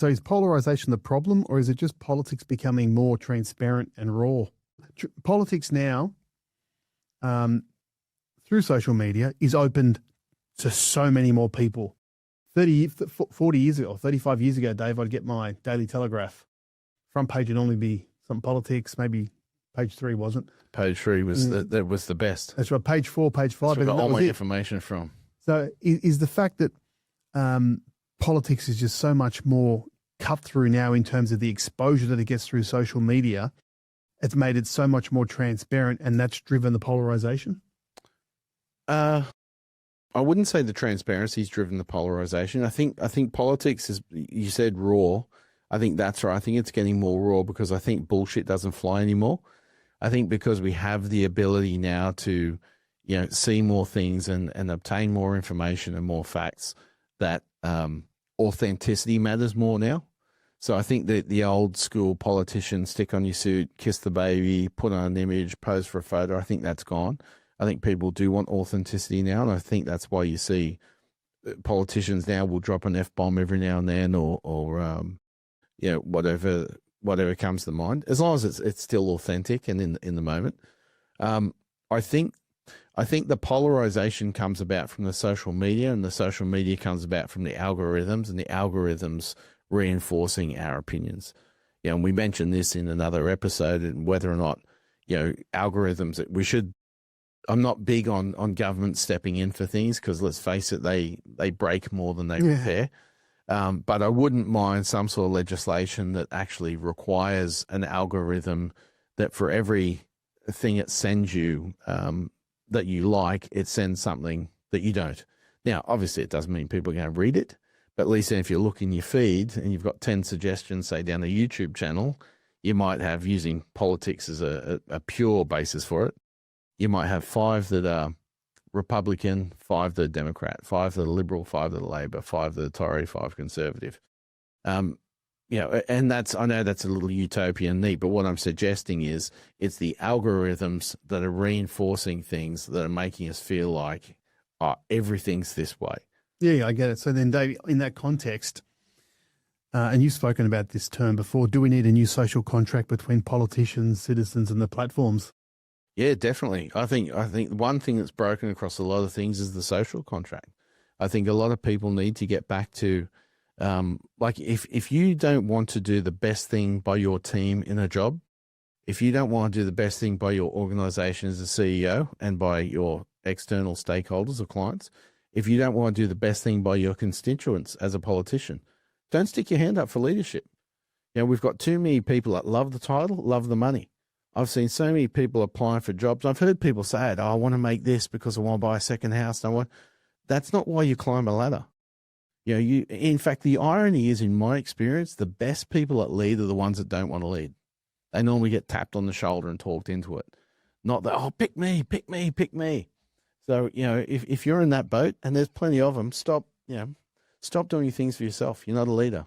So is polarization the problem, or is it just politics becoming more transparent and raw? Politics now, through social media, is opened to so many more people. 40 years ago, or 35 years ago, Dave, I'd get my Daily Telegraph. Front page would normally be some politics, maybe page 3 wasn't. Page 3 was that was the best. That's right, page 4, page 5. That's where I got all my information from. So is the fact that politics is just so much more cut through now in terms of the exposure that it gets through social media, it's made it so much more transparent, and that's driven the polarization? I wouldn't say the transparency's driven the polarization. I think politics is, you said raw. I think that's right. I think it's getting more raw because I think bullshit doesn't fly anymore. I think because we have the ability now to, see more things and obtain more information and more facts, that authenticity matters more now. So I think that the old school politician, stick on your suit, kiss the baby, put on an image, pose for a photo, I think that's gone. I think people do want authenticity now, and I think that's why you see politicians now will drop an F-bomb every now and then, or whatever comes to mind, as long as it's still authentic and in the moment. I think the polarization comes about from the social media, and the social media comes about from the algorithms, and the algorithms reinforcing our opinions. And we mentioned this in another episode, and whether or not, algorithms that we should. I'm not big on government stepping in for things because, let's face it, they break more than they repair. But I wouldn't mind some sort of legislation that actually requires an algorithm that for every thing it sends you that you like, it sends something that you don't. Now, obviously, it doesn't mean people are going to read it, but at least if you look in your feed and you've got 10 suggestions, say, down a YouTube channel, you might have, using politics as a pure basis for it, you might have 5 that are Republican, 5 that are Democrat, 5 that are Liberal, 5 that are Labor, 5 that are Tory, 5 Conservative. And I know that's a little utopian neat, but what I'm suggesting is it's the algorithms that are reinforcing things that are making us feel like, everything's this way. Yeah, I get it. So then, Dave, in that context, and you've spoken about this term before, do we need a new social contract between politicians, citizens, and the platforms? Yeah, definitely. I think one thing that's broken across a lot of things is the social contract. I think a lot of people need to get back to, if you don't want to do the best thing by your team in a job, if you don't want to do the best thing by your organization as a CEO and by your external stakeholders or clients, if you don't want to do the best thing by your constituents as a politician, don't stick your hand up for leadership. We've got too many people that love the title, love the money. I've seen so many people applying for jobs. I've heard people say, I want to make this because I want to buy a second house. That's not why you climb a ladder. In fact, the irony is, in my experience, the best people that lead are the ones that don't want to lead. They normally get tapped on the shoulder and talked into it. Not that, pick me, pick me, pick me. So, if you're in that boat, and there's plenty of them, stop doing things for yourself. You're not a leader.